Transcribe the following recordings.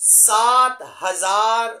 7,000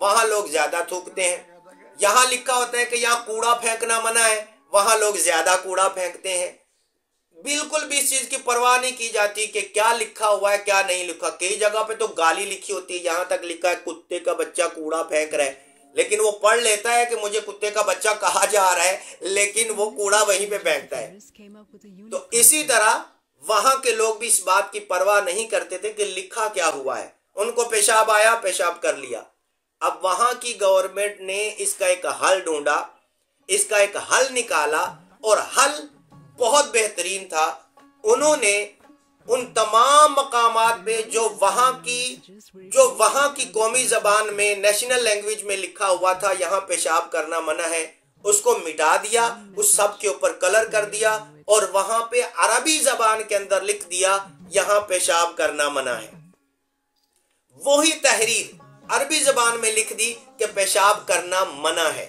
وہاں لوگ زیادہ تھوکتے ہیں. یہاں لکھا ہوتا ہے کہ یہاں کوڑا پھینکنا منع ہے، وہاں لوگ زیادہ کوڑا پھینکتے ہیں. بالکل بھی اس چیز کی پرواہ نہیں کی جاتی کہ کیا لکھا ہوا ہے کیا نہیں لکھا. کئی جگہ پہ تو گالی لکھی ہوتی ہے، یہاں تک لکھا ہے کتے کا بچہ کوڑا پھینک رہا ہے، لیکن وہ پڑھ لیتا ہے کہ مجھے کتے کا بچہ کہا جا رہا ہے، لیکن وہ کوڑا وہیں پہ پھینکتا ہے. تو اسی طرح وہاں کے لوگ بھی اس بات کی پرواہ نہیں کرتے تھے کہ لکھا کیا ہوا ہے. ان کو پیشاب آیا، پیشاب کر لیا. اب وہاں کی گورنمنٹ نے اس کا ایک حل ڈھونڈا، اس کا ایک حل نکالا، اور حل بہت بہترین تھا. انہوں نے ان تمام مقامات پہ جو وہاں کی قومی زبان میں نیشنل لینگویج میں لکھا ہوا تھا یہاں پیشاب کرنا منع ہے، اس کو مٹا دیا، اس سب کے اوپر کلر کر دیا، اور وہاں پہ عربی زبان کے اندر لکھ دیا یہاں پیشاب کرنا منع ہے. وہی تحریر عربی زبان میں لکھ دی کہ پیشاب کرنا منع ہے.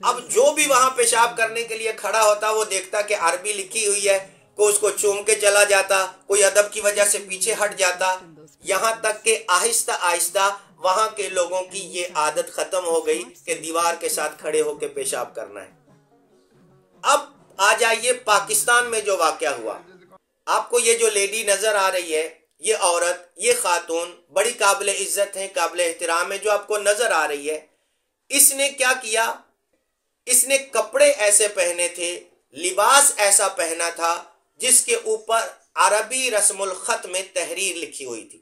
اب جو بھی وہاں پیشاب کرنے کے لیے کھڑا ہوتا وہ دیکھتا کہ عربی لکھی ہوئی ہے، کوئی اس کو چوم کے چلا جاتا، کوئی ادب کی وجہ سے پیچھے ہٹ جاتا. یہاں تک کہ آہستہ آہستہ وہاں کے لوگوں کی یہ عادت ختم ہو گئی کہ دیوار کے ساتھ کھڑے ہو کے پیشاب کرنا ہے. اب آ جائیے پاکستان میں جو واقعہ ہوا. آپ کو یہ جو لیڈی نظر آ رہی ہے، یہ عورت، یہ خاتون بڑی قابل عزت ہے، قابل احترام ہے، جو آپ کو نظر آ رہی ہے. اس نے کیا کیا؟ اس نے کپڑے ایسے پہنے تھے، لباس ایسا پہنا تھا جس کے اوپر عربی رسم الخط میں تحریر لکھی ہوئی تھی.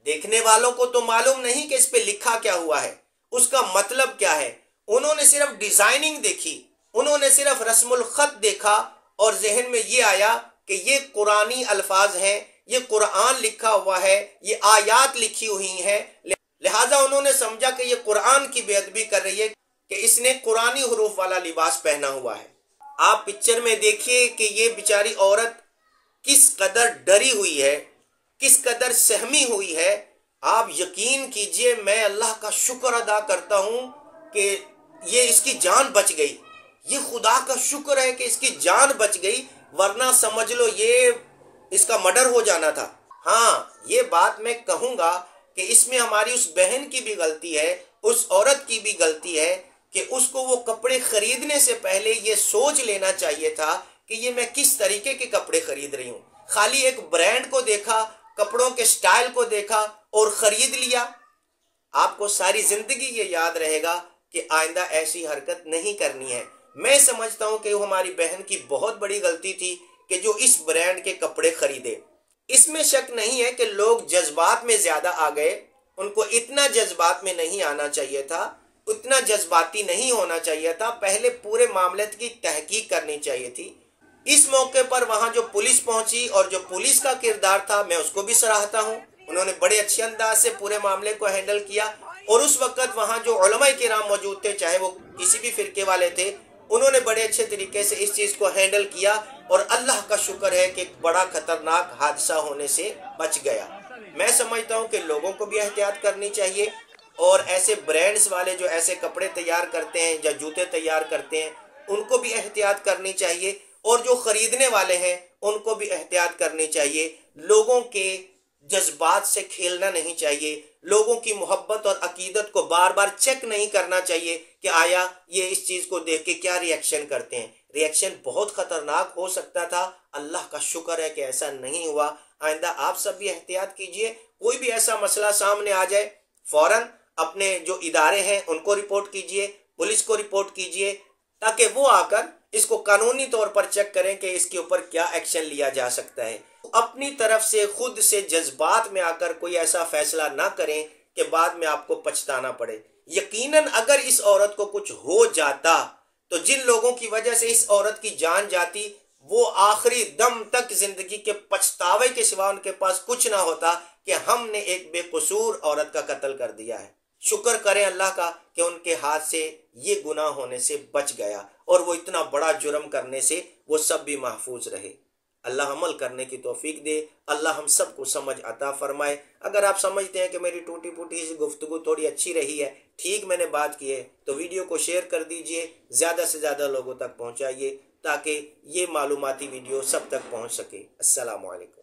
دیکھنے والوں کو تو معلوم نہیں کہ اس پہ لکھا کیا ہوا ہے، اس کا مطلب کیا ہے. انہوں نے صرف ڈیزائننگ دیکھی، انہوں نے صرف رسم الخط دیکھا، اور ذہن میں یہ آیا کہ یہ قرآنی الفاظ ہیں، یہ قرآن لکھا ہوا ہے، یہ آیات لکھی ہوئی ہیں. لہٰذا انہوں نے سمجھا کہ یہ قرآن کی بے ادبی کر رہی ہے کہ اس نے قرآنی حروف والا لباس پہنا ہوا ہے. آپ پکچر میں دیکھیے کہ یہ بیچاری عورت کس قدر ڈری ہوئی ہے، کس قدر سہمی ہوئی ہے. آپ یقین کیجئے میں اللہ کا شکر ادا کرتا ہوں کہ یہ اس کی جان بچ گئی. یہ خدا کا شکر ہے کہ اس کی جان بچ گئی، ورنہ سمجھ لو یہ اس کا مرڈر ہو جانا تھا. ہاں، یہ بات میں کہوں گا کہ اس میں ہماری اس بہن کی بھی غلطی ہے، اس عورت کی بھی غلطی ہے کہ اس کو وہ کپڑے خریدنے سے پہلے یہ سوچ لینا چاہیے تھا کہ یہ میں کس طریقے کے کپڑے خرید رہی ہوں. خالی ایک برانڈ کو دیکھا، کپڑوں کے سٹائل کو دیکھا اور خرید لیا. آپ کو ساری زندگی یہ یاد رہے گا کہ آئندہ ایسی حرکت نہیں کرنی ہے. میں سمجھتا ہوں کہ وہ ہماری بہن کی بہت بڑی غلطی تھی کہ جو اس برانڈ کے کپڑے خریدے. اس میں شک نہیں ہے کہ لوگ جذبات میں زیادہ آ گئے، ان کو اتنا جذبات میں نہیں آنا چاہیے تھا، اتنا جذباتی نہیں ہونا چاہیے تھا. پہلے پورے معاملے کی تحقیق کرنی چاہیے تھی. اس موقع پر وہاں جو پولیس پہنچی اور جو پولیس کا کردار تھا میں اس کو بھی سراہتا ہوں. انہوں نے بڑے اچھے انداز سے پورے معاملے کو ہینڈل کیا. اور اس وقت وہاں جو علماء کرام موجود تھے، چاہے وہ کسی بھی فرقے والے تھے، انہوں نے بڑے اچھے طریقے سے اس چیز کو ہینڈل کیا. اور اللہ کا شکر ہے کہ ایک بڑا خطرناک حادثہ ہونے سے بچ گیا. میں سمجھتا ہوں کہ لوگوں کو بھی احتیاط کرنی چاہیے، اور ایسے برانڈز والے جو ایسے کپڑے تیار کرتے ہیں یا جوتے تیار کرتے ہیں ان کو بھی احتیاط کرنی چاہیے، اور جو خریدنے والے ہیں ان کو بھی احتیاط کرنی چاہیے. لوگوں کے جذبات سے کھیلنا نہیں چاہیے، لوگوں کی محبت اور عقیدت کو بار بار چیک نہیں کرنا چاہیے کہ آیا یہ اس چیز کو دیکھ کے کیا ری ایکشن کرتے ہیں. ری ایکشن بہت خطرناک ہو سکتا تھا. اللہ کا شکر ہے کہ ایسا نہیں ہوا. آئندہ آپ سب بھی احتیاط کیجئے. کوئی بھی ایسا مسئلہ سامنے آ جائے فوراً اپنے جو ادارے ہیں ان کو رپورٹ کیجئے، پولیس کو رپورٹ کیجئے، تاکہ وہ آ کر اس کو قانونی طور پر چیک کریں کہ اس کے اوپر کیا ایکشن لیا جا سکتا ہے. اپنی طرف سے خود سے جذبات میں آ کر کوئی ایسا فیصلہ نہ کریں کہ بعد میں آپ کو پچھتانا پڑے. یقیناً اگر اس عورت کو کچھ ہو جاتا تو جن لوگوں کی وجہ سے اس عورت کی جان جاتی وہ آخری دم تک زندگی کے پچھتاوے کے سوا ان کے پاس کچھ نہ ہوتا کہ ہم نے ایک بے قصور عورت کا قتل کر دیا ہے. شکر کریں اللہ کا کہ ان کے ہاتھ سے یہ گناہ ہونے سے بچ گیا، اور وہ اتنا بڑا جرم کرنے سے وہ سب بھی محفوظ رہے. اللہ عمل کرنے کی توفیق دے. اللہ ہم سب کو سمجھ عطا فرمائے. اگر آپ سمجھتے ہیں کہ میری ٹوٹی پھوٹی سی گفتگو تھوڑی اچھی رہی ہے، ٹھیک میں نے بات کی ہے، تو ویڈیو کو شیئر کر دیجئے، زیادہ سے زیادہ لوگوں تک پہنچائیے تاکہ یہ معلوماتی ویڈیو سب تک پہنچ سکے. السلام علیکم.